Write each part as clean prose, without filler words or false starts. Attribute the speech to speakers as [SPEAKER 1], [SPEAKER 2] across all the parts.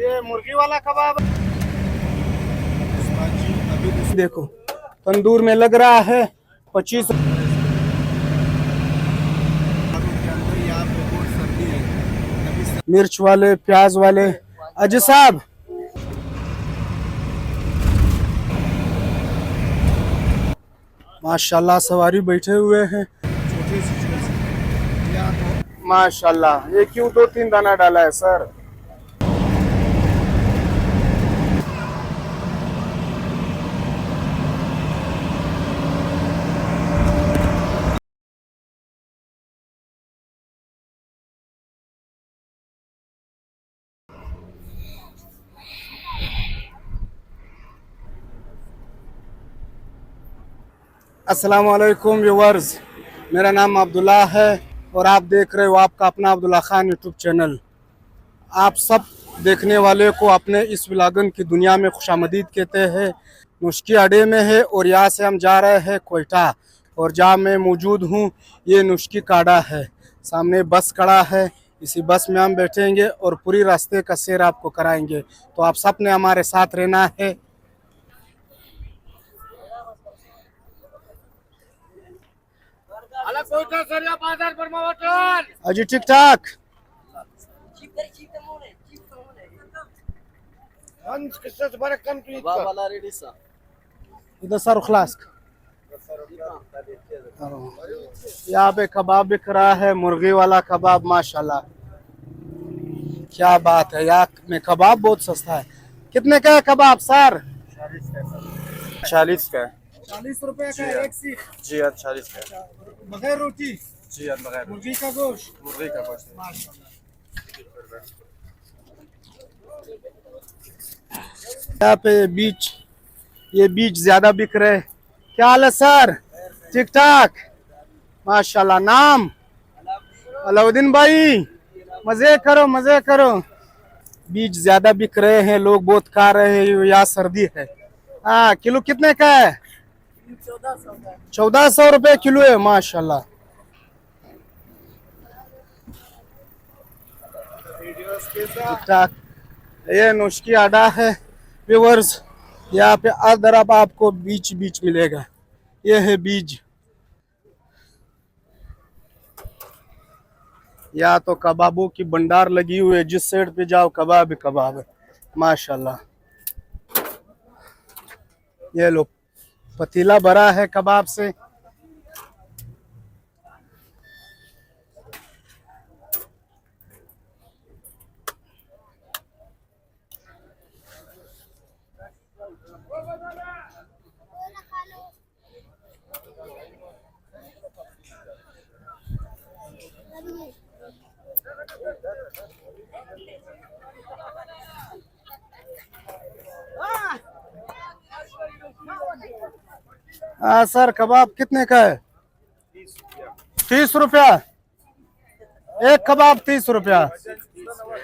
[SPEAKER 1] ये मुर्गी वाला कबाब देखो तंदूर में लग रहा है 25 मिर्च वाले प्याज वाले। अजय साहब माशाल्लाह सवारी बैठे हुए हैं माशाल्लाह। ये क्यों 2-3 दाना डाला है सर? अस्सलाम वालेकुम व्यूअर्स, मेरा नाम अब्दुल्ला है और आप देख रहे हो आपका अपना अब्दुल्ला खान यूट्यूब चैनल। आप सब देखने वाले को अपने इस व्लॉगिंग की दुनिया में खुशामदीद कहते हैं। नुस्की अड्डे में है और यहाँ से हम जा रहे हैं कोयटा और जहाँ मैं मौजूद हूँ ये नुस्की काड़ा है। सामने बस खड़ा है, इसी बस में हम बैठेंगे और पूरी रास्ते का सैर आपको कराएंगे। तो आप सब ने हमारे साथ रहना है। अजी ठीक ठाक इधर सर खलास। यहाँ पे कबाब बिक रहा है, मुर्गी वाला कबाब माशाल्लाह क्या बात है। यहाँ में कबाब बहुत सस्ता है। कितने का है कबाब सर?
[SPEAKER 2] 40 का।
[SPEAKER 1] 40 रुपए का एक सीख।
[SPEAKER 2] जी हाँ 40 का।
[SPEAKER 1] बगैर रोटी?
[SPEAKER 2] जी हाँ बगैर।
[SPEAKER 1] मुर्गी का गोश्त?
[SPEAKER 2] मुर्गी का गोश्त।
[SPEAKER 1] यहाँ पे बीज, ये बीज ज्यादा बिक रहे। क्या हाल है सर? ठीक ठाक माशाल्लाह। नाम? अलाउद्दीन भाई। मजे करो मजे करो। बीज ज्यादा बिक रहे हैं, लोग बहुत खा रहे हैं, यहाँ सर्दी है। हाँ किलो कितने का है? 1400 रुपए किलो है माशाल्लाह। ठीक ठाक। ये नुस्की अड्डा है व्यूअर्स, यहाँ पे हर तरफ आपको बीच बीच मिलेगा। ये है बीज। यहाँ तो कबाबों की भंडार लगी हुई है, जिस साइड पे जाओ कबाब ही कबाब है माशाल्लाह। ये लो पतीला भरा है कबाब से। हाँ सर कबाब कितने का है? 30 रुपया एक कबाब। 30 रुपया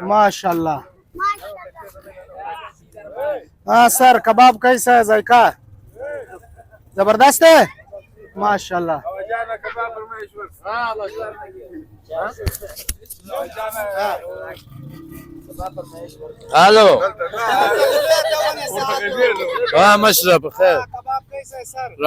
[SPEAKER 1] माशाल्लाह। हाँ सर कबाब कैसा है? जायका जबरदस्त है माशाल्लाह।
[SPEAKER 3] हेलो हाँ मशरफ खैर।
[SPEAKER 1] कबाब कैसा है सर?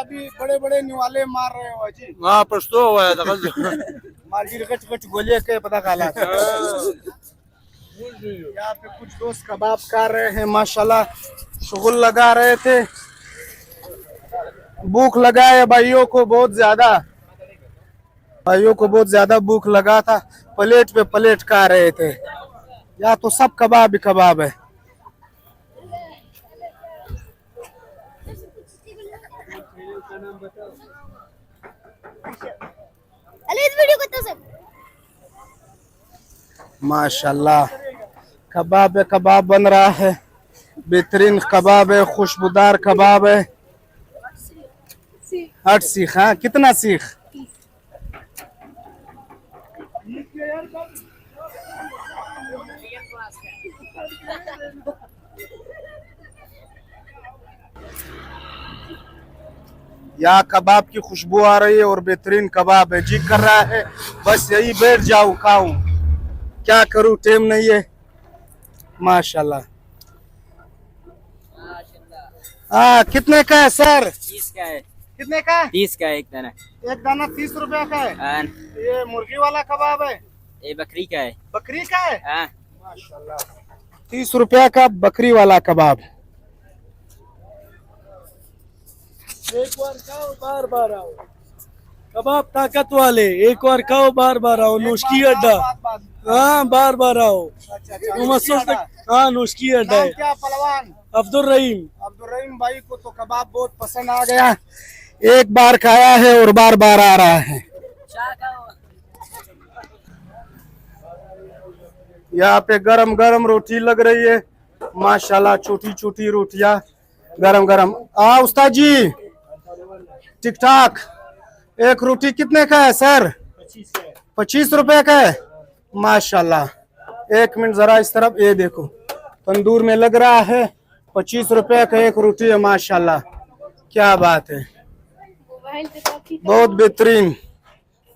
[SPEAKER 1] अभी बड़े बड़े निवाले मार रहे हो जी।
[SPEAKER 3] हाँ पछतो हुआ है दखल
[SPEAKER 1] मार्केट गच गच गोलियां के पता काला। यहाँ पे कुछ दोस्त कबाब खा रहे हैं माशाल्लाह, शुगल लगा रहे थे। भूख लगा है भाइयों को बहुत ज्यादा, भाइयों को बहुत ज्यादा भूख लगा था। प्लेट पे प्लेट खा रहे थे। यहाँ तो सब कबाब ही कबाब है।
[SPEAKER 4] अरे इस वीडियो को तो सब
[SPEAKER 1] माशाल्लाह कबाब है, कबाब बन रहा है, बेहतरीन कबाब है, खुशबूदार कबाब है। 8 सीख, हाँ कितना सीख? यहाँ कबाब की खुशबू आ रही है और बेहतरीन कबाब है, जी कर रहा है बस यही बैठ जाऊं खाऊं, क्या करूं टाइम नहीं है। माशाल्लाह। हाँ कितने का है सर?
[SPEAKER 5] 30 का है।
[SPEAKER 1] कितने का है?
[SPEAKER 5] 30 का है एक दाना।
[SPEAKER 1] एक दाना 30 रुपए का है।
[SPEAKER 5] हाँ।
[SPEAKER 1] ये मुर्गी वाला कबाब है?
[SPEAKER 5] ये बकरी का है।
[SPEAKER 1] बकरी का है?
[SPEAKER 5] हाँ।
[SPEAKER 1] माशाल्लाह। 30 रुपया का बकरी वाला कबाब।
[SPEAKER 6] एक बार खाओ बार बार आओ, कबाब ताकत वाले, एक बार खाओ बार बार आओ। नुस्की अड्डा, हाँ बार बार आओ। हाँ नुस्की अड्डा है।
[SPEAKER 1] क्या पहलवान?
[SPEAKER 6] अब्दुल रहीम।
[SPEAKER 1] अब्दुल रहीम भाई को तो कबाब बहुत पसंद आ गया, एक बार खाया है और बार बार आ रहा है। यहाँ पे गरम गरम रोटी लग रही है, माशाल्लाह छोटी छोटी रोटियां गरम गरम। उस्ताद जी ठीक ठाक। एक रोटी कितने का है सर? 25 रुपए का है। माशाल्लाह। एक मिनट जरा इस तरफ, ये देखो तंदूर में लग रहा है, 25 रुपए का एक रोटी है। माशाल्लाह क्या बात है, बहुत बेहतरीन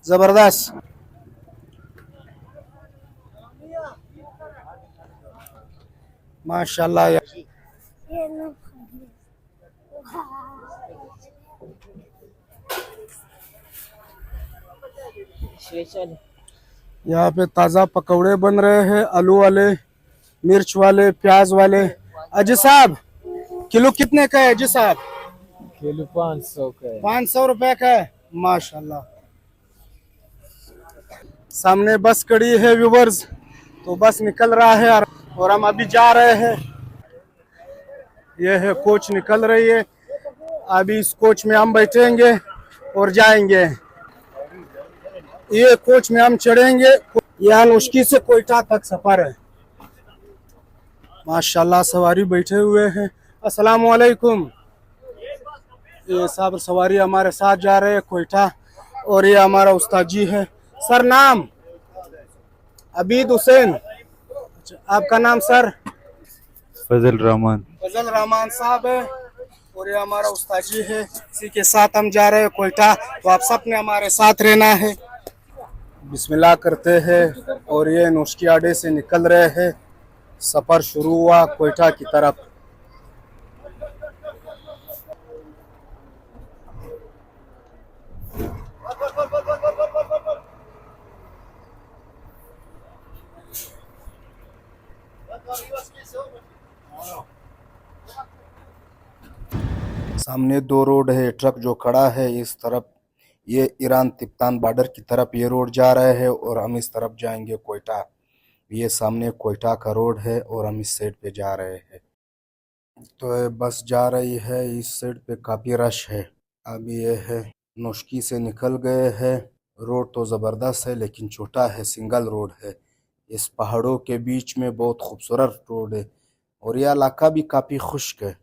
[SPEAKER 1] जबरदस्त। माशाल्लाह। यहाँ पे ताज़ा पकौड़े बन रहे हैं, आलू वाले, मिर्च वाले, प्याज वाले। अजी साहब किलो कितने का है? अजी साहब
[SPEAKER 6] किलो 500 का है।
[SPEAKER 1] 500 रुपए का है। माशाल्लाह। सामने बस खड़ी है व्यूवर्स, तो बस निकल रहा है और हम अभी जा रहे हैं। यह है कोच निकल रही है, अभी इस कोच में हम बैठेंगे और जाएंगे। ये कोच में हम चढ़ेंगे, यहाँ नुस्की से कोयटा तक सफर है। माशाल्लाह सवारी बैठे हुए हैं। अस्सलाम वालेकुम। ये सब सवारी हमारे साथ जा रहे हैं कोयटा, और ये हमारा उस्ताद जी है। सर नाम? अबीद हुसैन। आपका नाम सर?
[SPEAKER 2] फजल रहमान।
[SPEAKER 1] फजल रहमान साहब है, और ये हमारा उस्ताद जी है। इसी के साथ हम जा रहे हैं कोयटा, तो आप सब ने हमारे साथ रहना है। बिस्मिल्लाह करते हैं और ये नुस्की आड़े से निकल रहे हैं। सफर शुरू हुआ कोयटा की तरफ। सामने 2 रोड है, ट्रक जो खड़ा है इस तरफ, ये ईरान तिब्तान बॉर्डर की तरफ ये रोड जा रहे हैं, और हम इस तरफ जाएंगे कोयटा। ये सामने कोयटा का रोड है और हम इस साइड पे जा रहे हैं। तो ये बस जा रही है, इस साइड पे काफ़ी रश है। अभी ये है नुस्की से निकल गए हैं। रोड तो ज़बरदस्त है लेकिन छोटा है, सिंगल रोड है। इस पहाड़ों के बीच में बहुत खूबसूरत रोड है, और यह इलाका भी काफ़ी खुश्क है।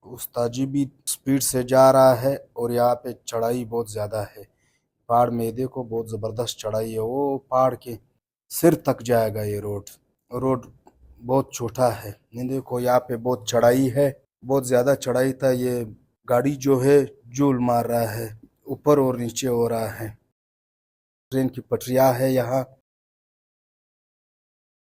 [SPEAKER 1] उस्ताजी भी स्पीड से जा रहा है, और यहाँ पे चढ़ाई बहुत ज़्यादा है। पहाड़ में देखो बहुत ज़बरदस्त चढ़ाई है, वो पहाड़ के सिर तक जाएगा ये रोड बहुत छोटा है। नहीं देखो यहाँ पे बहुत चढ़ाई है, बहुत ज़्यादा चढ़ाई था। ये गाड़ी जो है जूल मार रहा है, ऊपर और नीचे हो रहा है। ट्रेन की पटरियाँ है यहाँ,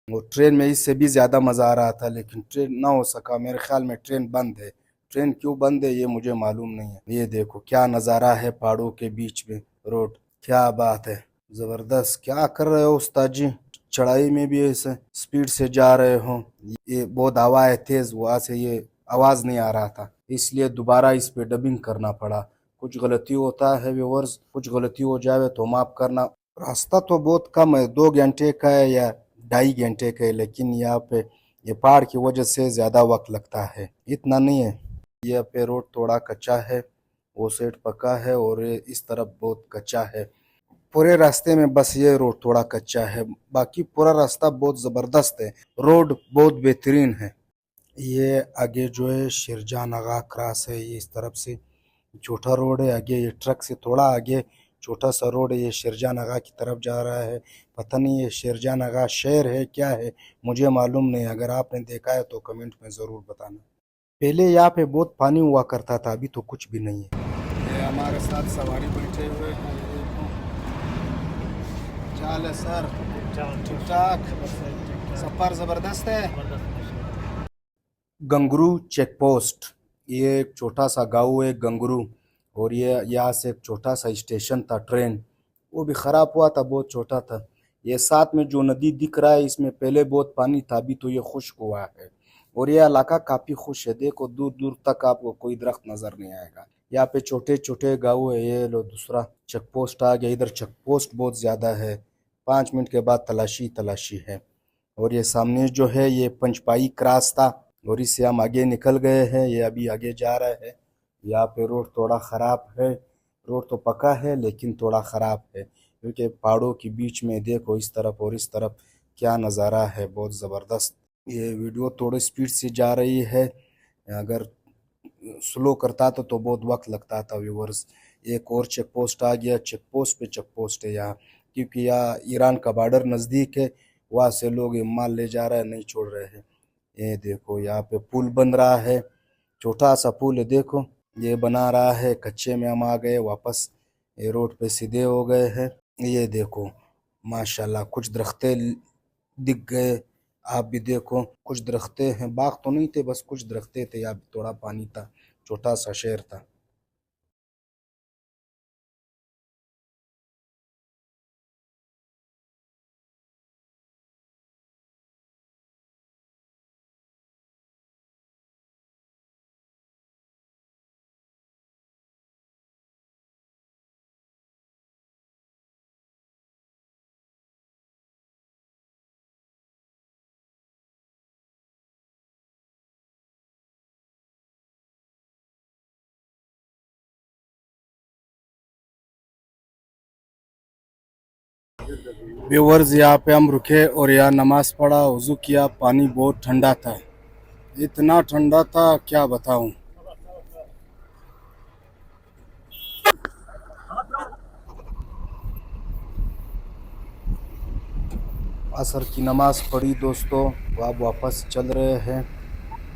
[SPEAKER 1] वो ट्रेन में इससे भी ज़्यादा मज़ा आ रहा था, लेकिन ट्रेन ना हो सका। मेरे ख्याल में ट्रेन बंद है। ट्रेन क्यों बंद है ये मुझे मालूम नहीं है। ये देखो क्या नज़ारा है पहाड़ों के बीच में रोड, क्या बात है, ज़बरदस्त। क्या कर रहे हो उस्ताद जी? चढ़ाई में भी ऐसे स्पीड से जा रहे हो। ये बहुत हवा है तेज़, वहाँ से ये आवाज़ नहीं आ रहा था, इसलिए दोबारा इस पे डबिंग करना पड़ा। कुछ गलती होता है व्यूअर्स, कुछ गलती हो जाए तो माफ़ करना। रास्ता तो बहुत कम है, 2 घंटे का है या 2.5 घंटे का है, लेकिन यहाँ पे ये पहाड़ की वजह से ज़्यादा वक्त लगता है, इतना नहीं है। यहाँ पे रोड थोड़ा कच्चा है, वो साइड पक्का है और ये इस तरफ बहुत कच्चा है। पूरे रास्ते में बस ये रोड थोड़ा कच्चा है, बाकी पूरा रास्ता बहुत ज़बरदस्त है, रोड बहुत बेहतरीन है। ये आगे जो है शिरजान आगा क्रॉस है, ये इस तरफ से छोटा रोड है, आगे ये ट्रक से थोड़ा आगे छोटा सा रोड है, ये शिरजान आगा की तरफ जा रहा है। पता नहीं ये शिरजान आगा शहर है क्या है, मुझे मालूम नहीं, अगर आपने देखा है तो कमेंट में ज़रूर बताना। पहले यहाँ पे बहुत पानी हुआ करता था, अभी तो कुछ भी नहीं है। ये हमारे साथ सवारी बैठे हुए हैं, चाल है सर, ठीक ठाक, सफ़र ज़बरदस्त है। गंगरू चेक पोस्ट, ये एक छोटा सा गाँव है गंगरू, और ये यहाँ से एक छोटा सा स्टेशन था ट्रेन, वो भी ख़राब हुआ था, बहुत छोटा था। ये साथ में जो नदी दिख रहा है इसमें पहले बहुत पानी था, अभी तो ये खुश्क हुआ है, और ये इलाका काफ़ी खुश है। देखो दूर दूर तक आपको कोई दरख्त नज़र नहीं आएगा। यहाँ पे छोटे छोटे गाँव है। ये लो दूसरा चेक पोस्ट आ गया, इधर चेक पोस्ट बहुत ज़्यादा है, 5 मिनट के बाद तलाशी तलाशी है। और ये सामने जो है ये पंचपाई क्रॉस था, और इससे हम आगे निकल गए हैं, ये अभी आगे जा रहा है। यहाँ पे रोड थोड़ा ख़राब है, रोड तो पक्का है लेकिन थोड़ा ख़राब है, क्योंकि पहाड़ों के बीच में देखो इस तरफ और इस तरफ क्या नज़ारा है, बहुत ज़बरदस्त। ये वीडियो थोड़ी स्पीड से जा रही है, अगर स्लो करता तो बहुत वक्त लगता था व्यूवर्स। एक और चेक पोस्ट आ गया, चेक पोस्ट पे चेक पोस्ट है यहाँ, क्योंकि यहाँ ईरान का बॉर्डर नज़दीक है, वहाँ से लोग ये माल ले जा रहे हैं, नहीं छोड़ रहे हैं। ये देखो यहाँ पे पुल बन रहा है, छोटा सा पुल है, देखो ये बना रहा है। कच्चे में हम आ गए वापस, ये रोड पे सीधे हो गए हैं। ये देखो माशाल्लाह कुछ दरख्ते दिख गए, आप भी देखो कुछ दरख्ते हैं, बाग तो नहीं थे, बस कुछ दरख्ते थे, यहाँ थोड़ा पानी था, छोटा सा शहर था। व्यूवर्स यहाँ पे हम रुके और यहाँ नमाज पढ़ा, वज़ू किया, पानी बहुत ठंडा था, इतना ठंडा था क्या बताऊं। असर की नमाज पढ़ी दोस्तों, तो अब वापस चल रहे हैं।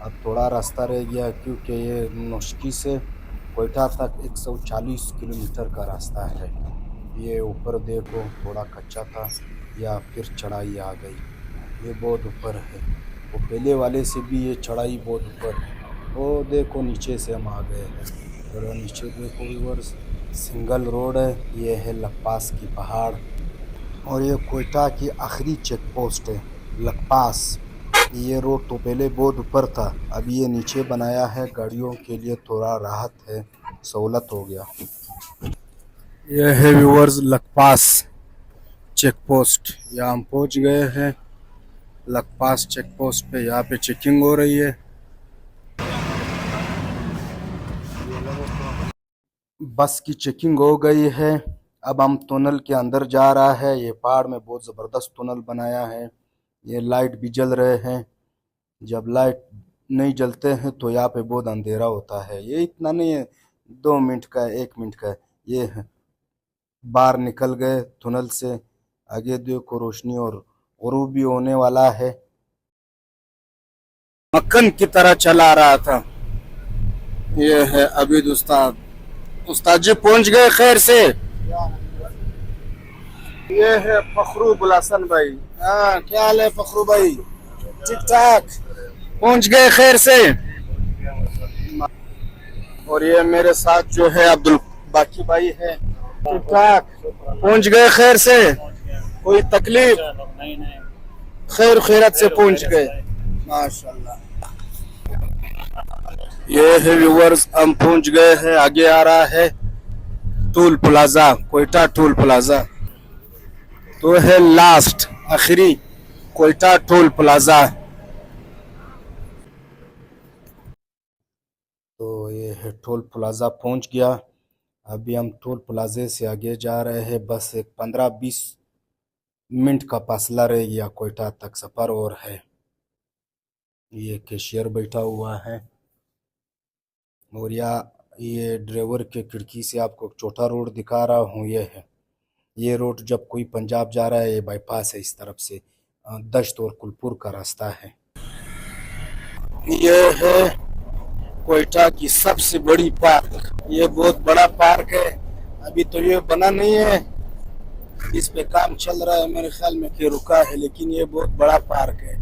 [SPEAKER 1] अब थोड़ा रास्ता रह गया, क्योंकि ये नौशकी से कोयटा तक 140 किलोमीटर का रास्ता है। ये ऊपर देखो थोड़ा कच्चा था, या फिर चढ़ाई आ गई, ये बहुत ऊपर है, वो पहले वाले से भी ये चढ़ाई बहुत ऊपर है। वो देखो नीचे से हम आ गए हैं, और नीचे देखो व्यूअर्स सिंगल रोड है, ये है लखपास की पहाड़, और ये कोयटा की आखिरी चेक पोस्ट है लखपास। ये रोड तो पहले बहुत ऊपर था, अभी ये नीचे बनाया है, गाड़ियों के लिए थोड़ा राहत है, सहूलत हो गया। ये है व्यूअर्स लखपास चेक पोस्ट, यहाँ हम पहुँच गए हैं लखपास चेक पोस्ट पे। यहाँ पे चेकिंग हो रही है, बस की चेकिंग हो गई है। अब हम टनल के अंदर जा रहा है, ये पहाड़ में बहुत ज़बरदस्त टनल बनाया है, ये लाइट भी जल रहे हैं। जब लाइट नहीं जलते हैं तो यहाँ पे बहुत अंधेरा होता है, ये इतना नहीं है, 2 मिनट का 1 मिनट का। ये है बाहर निकल गए टनल से, आगे देखो रोशनी और गुरूब भी होने वाला है। मक्खन की तरह चला रहा था। ये है अबीद उस्ताद, उस्ताद जी पहुंच गए खैर से। ये है फखरू गुलासन भाई, हाँ क्या हाल है फखरू भाई, ठीक ठाक, पहुंच गए खैर से। और ये मेरे साथ जो है अब्दुल बाकी भाई है, ठीक ठाक, पहुंच गए खैर से, कोई तकलीफ खैर खैरत से पहुंच गए माशाल्लाह। ये है व्यूअर्स हम पहुंच गए हैं, आगे आ रहा है toll plaza, Quetta toll plaza, तो है लास्ट आखिरी कोयटा टोल प्लाजा। तो ये ये है टोल प्लाजा पहुंच गया। अभी हम टोल प्लाजे से आगे जा रहे हैं। बस एक 15-20 मिनट का फासला रह गया, कोयटा तक सफ़र और है। ये कैशियर बैठा हुआ है और ये ड्राइवर के खिड़की से आपको चौथा रोड दिखा रहा हूँ। ये है, ये रोड जब कोई पंजाब जा रहा है, ये बाईपास है, इस तरफ से दश्त और कुलपुर का रास्ता है। ये है कोयटा की सबसे बड़ी पार्क। ये बहुत बड़ा पार्क है। अभी तो ये बना नहीं है, इस पे काम चल रहा है, मेरे ख्याल में कि रुका है, लेकिन ये बहुत बड़ा पार्क है।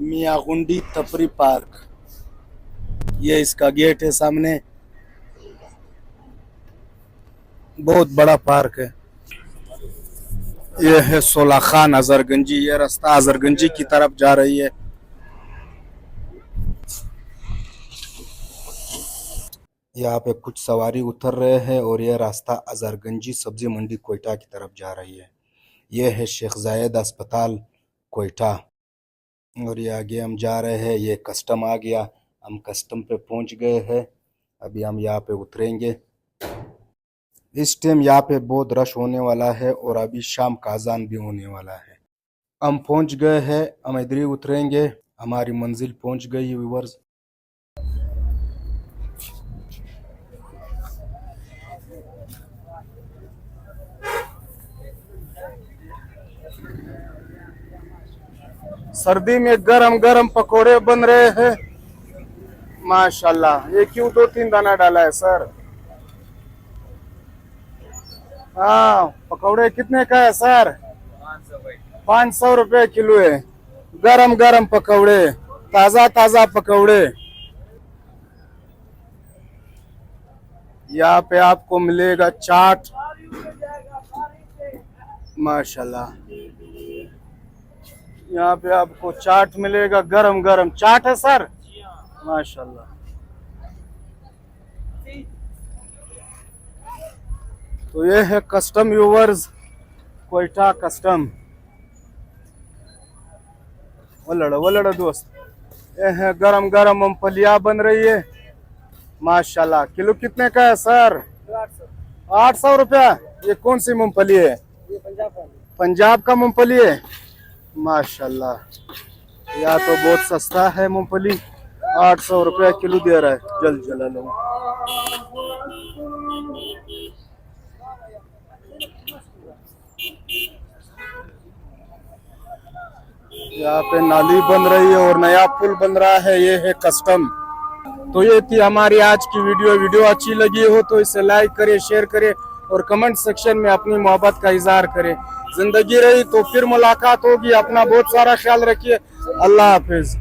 [SPEAKER 1] मियागुंडी तफरी पार्क, ये इसका गेट है सामने। बहुत बड़ा पार्क है। ये है सोला खान अजहरगंजी। ये रास्ता अजहरगंजी की तरफ जा रही है। यहाँ पे कुछ सवारी उतर रहे हैं और यह रास्ता अजहरगंजी सब्जी मंडी कोयटा की तरफ जा रही है। यह है शेख जायद अस्पताल कोयटा और ये आगे हम जा रहे हैं। ये कस्टम आ गया, हम कस्टम पे पहुंच गए हैं। अभी हम यहाँ पे उतरेंगे। इस टाइम यहाँ पे बहुत रश होने वाला है और अभी शाम का अजान भी होने वाला है। हम पहुंच गए हैं, हम इधर ही उतरेंगे। हमारी मंजिल पहुंच गई व्यूअर्स। सर्दी में गरम गरम पकोड़े बन रहे हैं माशाल्लाह। ये क्यों 2-3 दाना डाला है सर? हाँ, पकौड़े कितने का है सर? 500 रुपए किलो है। गरम गरम पकौड़े, ताजा ताजा पकौड़े। यहाँ पे आपको मिलेगा चाट माशाल्लाह। यहाँ पे आपको चाट मिलेगा, गरम गरम चाट है सर माशाल्लाह। तो ये है कस्टम व्यूवर्स, कोयटा कस्टम। वलड़ दोस्त, ये है गरम गरम मूंगफलियाँ बन रही है माशाल्लाह। किलो कितने का है सर? 800 रुपया। ये कौन सी मूंगफली है? पंजाब का मूंगफली है माशाल्लाह। या तो बहुत सस्ता है मूंगफली, 800 रुपया किलो दे रहा है। जल जला लो। यहाँ पे नाली बन रही है और नया पुल बन रहा है। ये है कस्टम। तो ये थी हमारी आज की वीडियो अच्छी लगी हो तो इसे लाइक करें, शेयर करें और कमेंट सेक्शन में अपनी मोहब्बत का इजहार करें। जिंदगी रही तो फिर मुलाकात होगी। अपना बहुत सारा ख्याल रखिए। अल्लाह हाफिज।